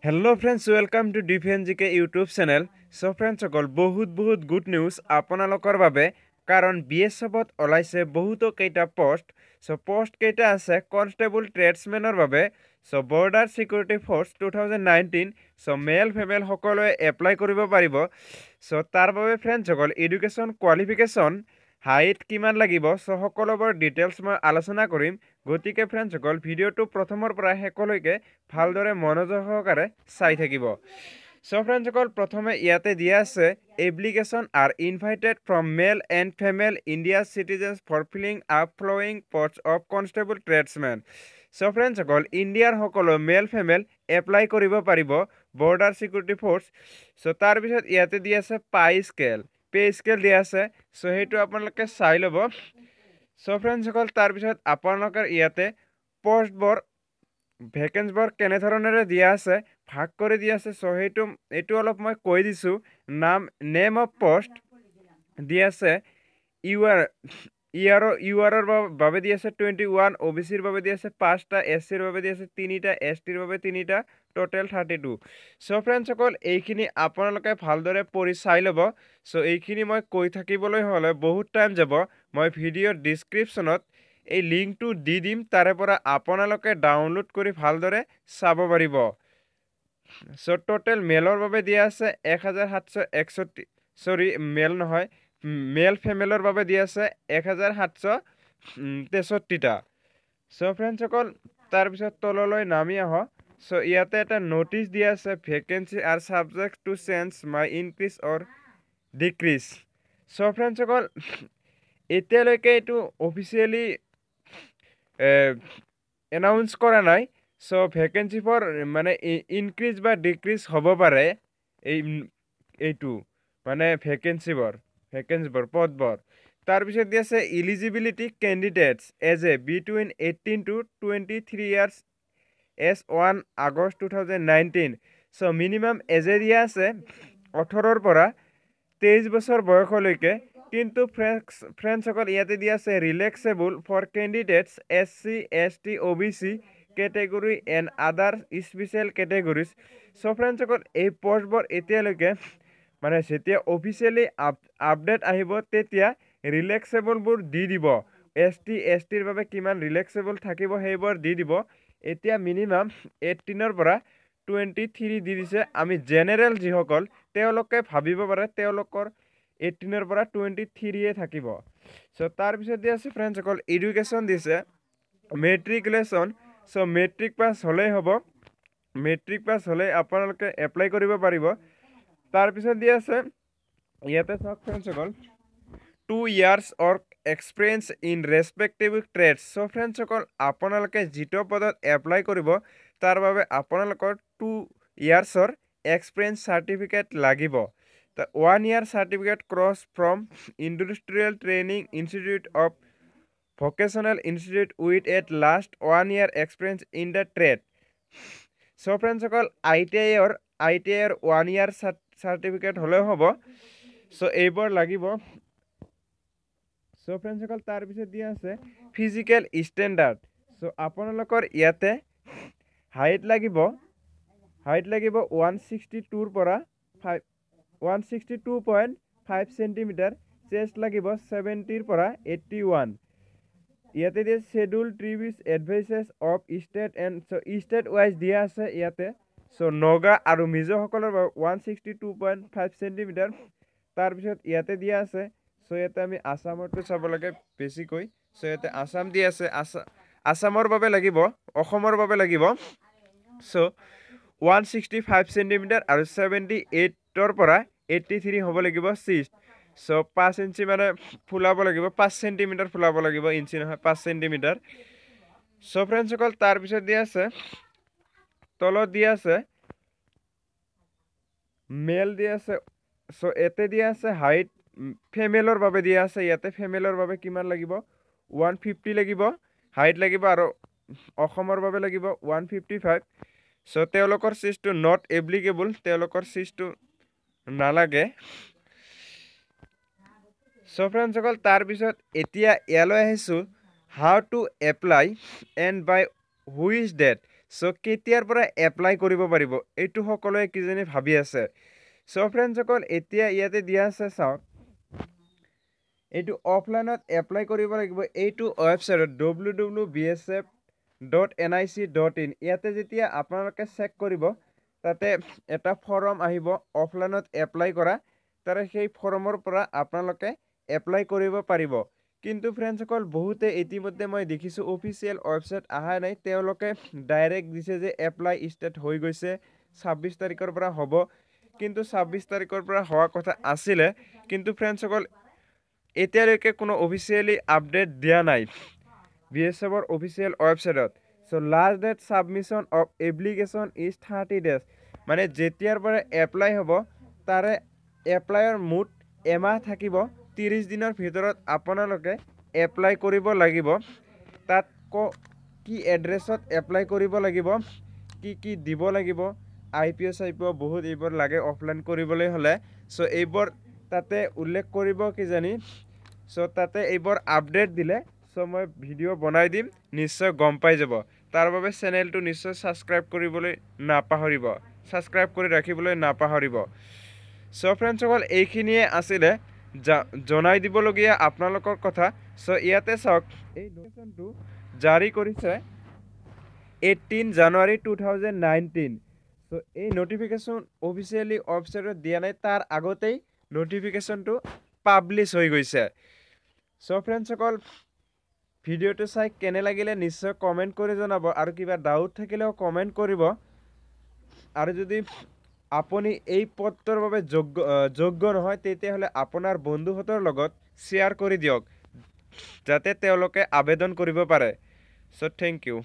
Hello friends, welcome to DFNGK YouTube channel. So friends, বহুত good news আপোনালোকৰ বাবে কাৰণ BSFত ওলাইছে বহুতো কেইটা পোষ্ট। সো পোষ্ট কেইটা আছে কনস্টেবল ট্ৰেডছমেনৰ বাবে। So border security force 2019 so male female সকলোৱে এপ্লাই কৰিব পাৰিব। সো তাৰ বাবে ফ্ৰেণ্ডছ এডুকেশ্যন কোৱালিফিকেশ্যন হাইট কিমান লাগিব সো সকলোবোৰ ডিটেইলছ মই আলোচনা কৰিম। গতিকে ফ্ৰেণ্ডছ ভিডিঅ'টো প্ৰথমৰ পৰা শেষলৈকে ভালদৰে মনোযোগ সহকাৰে চাই থাকিব। সো ফ্ৰেণ্ডছ প্ৰথমে ইয়াতে দিয়া আছে এপ্লিকেশ্যন আৰ invited from male and female India citizens for filling up following post of constable tradesmen. So friends ইণ্ডিয়াৰ সকলো মেল ফিমেল এপ্লাই কৰিব পাৰিব বৰ্ডাৰ চিকিউৰিটি ফোৰ্স। সো তাৰপিছত ইয়াতে দিয়া আছে পে স্কেল দিয়া আছে। সো সেইটো আপোনালোকে চাই ল'ব। সো ফ্ৰেণ্ডছ তাৰপিছত আপোনালোকৰ ইয়াতে পোষ্টবোৰ ভেকেন্সিবোৰ কেনেধৰণেৰে দিয়া আছে ভাগ কৰি দিয়া আছে। সো এইটো অলপ মই কৈ দিছোঁ। নেম অফ পোষ্ট দিয়া আছে ইউআৰৰ বাবে দি আছে 21, OBCৰ বাবে দি আছে 5টা, SCৰ বাবে দি আছে 3টা, STৰ বাবে 3টা, টোটেল 32। সো ফ্ৰেণ্ডছ এইখিনি আপোনালোকে ভালদৰে পঢ়ি চাই ল'ব। সো এইখিনি মই কৈ থাকিবলৈ হ'লে বহুত টাইম যাব। মই ভিডিঅ'ৰ ডিছক্ৰিপশ্যনত এই লিংকটো দি দিম, তাৰে পৰা আপোনালোকে ডাউনলোড কৰি ভালদৰে চাব পাৰিব। সো টোটেল মেলৰ বাবে দিয়া আছে 1761, মেল নহয়, মেল ফিমেলৰ বাবে দিয়া আছে 1763টা। সো ফ্ৰেণ্ডছ তাৰপিছত তললৈ নামি আহক। সো ইয়াতে এটা নোটিছ দিয়া আছে vacancy are subject to change may increase or decrease. So friends এতিয়ালৈকে এইটো অফিচিয়েলি এনাউন্স কৰা নাই। সো ভেকেন্সিবোৰ মানে ইনক্ৰিজ বা ডিক্ৰিজ হ'ব পাৰে। এইটো মানে ভেকেন্সিবোৰ পদবোৰ। তাৰপিছত দি আছে eligibility candidates age a between 18 to 23 years as 1 August 2019। So minimum এজে দিয়া আছে 18ৰ পৰা 23 বছৰ বয়সলৈকে। কিন্তু ফ্ৰেণ্ডছসকল ইয়াতে দিয়া আছে relaxable for candidates SC, ST, OBC category and other special categories. So ফ্ৰেণ্ডছসকল এই পোষ্টবোৰ এতিয়ালৈকে মানে যেতিয়া অফিচিয়েলি আপডেট আহিব তেতিয়া ৰিলেক্সেবলবোৰ দি দিব। ST, STৰ বাবে কিমান ৰিলেক্সেবল থাকিব সেইবোৰ দি দিব। এতিয়া মিনিমাম 18ৰ পৰা 23 দি দিছে। আমি জেনেৰেল যিসকল তেওঁলোকে ভাবিব পাৰে তেওঁলোকৰ 18ৰ পৰা 23 থাকিব। সো তাৰপিছত দি আছে ফ্ৰেণ্ডছসকল এডুকেশ্যন দিছে মেট্ৰিকুলেশ্যন। সো মেট্ৰিক পাছ হ'লেই হ'ব। মেট্ৰিক পাছ হ'লে আপোনালোকে এপ্লাই কৰিব পাৰিব। তাৰপিছত দি আছে ইয়াতে চাওক ফ্ৰেণ্ডছসকল 2 years work experience in respective trades. So ফ্ৰেণ্ডছসকল আপোনালোকে যিটো পদত এপ্লাই কৰিব তাৰ বাবে আপোনালোকৰ 2 yearsৰ এক্সপিৰিয়েঞ্চ চাৰ্টিফিকেট লাগিব। 1 year certificate course from industrial training institute of vocational institute with at least 1 year experience in the trade. So ফ্ৰেণ্ডছসকল ITIৰ 1 year চাৰ্টিফিকেট হ'লেও হ'ব। সো এইবোৰ লাগিব। সো ফ্ৰেণ্ডছসকল তাৰপিছত দিয়া আছে ফিজিকেল ষ্টেণ্ডাৰ্ড। সো আপোনালোকৰ ইয়াতে হাইট লাগিব 162ৰ পৰা 162.5 চেণ্টিমিটাৰ। চেষ্ট লাগিব 70ৰ পৰা 81। ইয়াতে দিয়ে শ্বেডিউল ট্ৰিবিউচ এডভাইচেছ of state and state wise দিয়া আছে ইয়াতে। সো নগা আৰু মিজোসকলৰ 162.5 চেণ্টিমিটাৰ। তাৰপিছত ইয়াতে দিয়া আছে। সো ইয়াতে আমি আছামৰটো চাব লাগে বেছিকৈ। সো ইয়াতে আছাম দি আছে, আছামৰ বাবে লাগিব, অসমৰ বাবে লাগিব। সো 165 চেণ্টিমিটাৰ আৰু 78ৰ পৰা 83 হ'ব লাগিব চিষ্ট। সো 5 ইঞ্চি মানে ফুলাব লাগিব, 5 চেণ্টিমিটাৰ ফুলাব লাগিব, ইঞ্চি নহয় 5 চেণ্টিমিটাৰ। সো ফ্ৰেণ্ডছসকল তাৰপিছত দিয়া আছে তলত দিয়া আছে মেল দিয়া আছে। সো ইয়াতে দিয়া আছে হাইট ফিমেলৰ বাবে দিয়া আছে। ইয়াতে ফিমেলৰ বাবে কিমান লাগিব 150 লাগিব হাইট লাগিব, আৰু অসমৰ বাবে লাগিব 155। সো তেওঁলোকৰ চিজটো নট এপ্লিকেবল, তেওঁলোকৰ চিজটো নালাগে। সো ফ্ৰেণ্ডছসকল তাৰপিছত এতিয়া ইয়ালৈ আহিছোঁ how to apply and by which date. So' কেতিয়াৰ পৰা এপ্লাই কৰিব পাৰিব এইটো সকলোৱে কিজানি ভাবি আছে। চ' ফ্ৰেণ্ডসকল এতিয়া ইয়াতে দিয়া আছে চাওক, এইটো অফলাইনত এপ্লাই কৰিব লাগিব এইটো ৱেবছাইটত www.bsf.nic.in। ইয়াতে যেতিয়া আপোনালোকে চেক কৰিব তাতে এটা ফৰ্ম আহিব অফলাইনত এপ্লাই কৰা, তাৰে সেই ফৰ্মৰ পৰা আপোনালোকে এপ্লাই কৰিব পাৰিব। কিন্তু ফ্ৰেণ্ডসকল বহুতে ইতিমধ্যে মই দেখিছোঁ অফিচিয়েল ৱেবছাইট অহা নাই, তেওঁলোকে ডাইৰেক্ট দিছে যে এপ্লাই ষ্টাৰ্ট হৈ গৈছে 26 তাৰিখৰ পৰা হ'ব, কিন্তু 26 তাৰিখৰ পৰা হোৱা কথা আছিলে, কিন্তু ফ্ৰেণ্ডসকল এতিয়ালৈকে কোনো অফিচিয়েলি আপডেট দিয়া নাই BSFৰ অফিচিয়েল ৱেবছাইটত। So' last date submission of application is 30 days, মানে যেতিয়াৰ পৰা এপ্লাই হ'ব তাৰে এপ্লাইৰ মুঠ এমাহ থাকিব, 30 দিনৰ ভিতৰত আপোনালোকে এপ্লাই কৰিব লাগিব। তাত কি এড্ৰেছত এপ্লাই কৰিব লাগিব, কি দিব লাগিব, IPO চাইপিঅ বহুত এইবোৰ লাগে অফলাইন কৰিবলৈ হ'লে। চ' এইবোৰ তাতে উল্লেখ কৰিব কিজানি। চ' তাতে এইবোৰ আপডেট দিলে চ' মই ভিডিঅ' বনাই দিম, নিশ্চয় গম পাই যাব। তাৰ বাবে চেনেলটো নিশ্চয় ছাবস্ক্ৰাইব কৰিবলৈ নাপাহৰিব, ছাবস্ক্ৰাইব কৰি ৰাখিবলৈ নাপাহৰিব। চ' ফ্ৰেণ্ডসকল এইখিনিয়ে আছিলে জনাই দিবলগীয়া আপোনালোকৰ কথা। চ' ইয়াতে চাওক, এই নটিফিকেশ্যনটো জাৰি কৰিছে 18 জানুৱাৰী 2019। চ' এই নটিফিকেশ্যন অফিচিয়েলি ৱেবছাইটত দিয়া নাই, তাৰ আগতেই নটিফিকেশ্যনটো পাব্লিছ হৈ গৈছে। চ' ফ্ৰেণ্ডসকল ভিডিঅ'টো চাই কেনে লাগিলে নিশ্চয় কমেণ্ট কৰি জনাব, আৰু কিবা ডাউট থাকিলেও কমেণ্ট কৰিব। আৰু যদি আপুনি এই পদটোৰ বাবে যোগ্য নহয় তেতিয়াহ'লে আপোনাৰ বন্ধুহঁতৰ লগত শ্বেয়াৰ কৰি দিয়ক যাতে তেওঁলোকে আবেদন কৰিব পাৰে। চ' থেংক ইউ।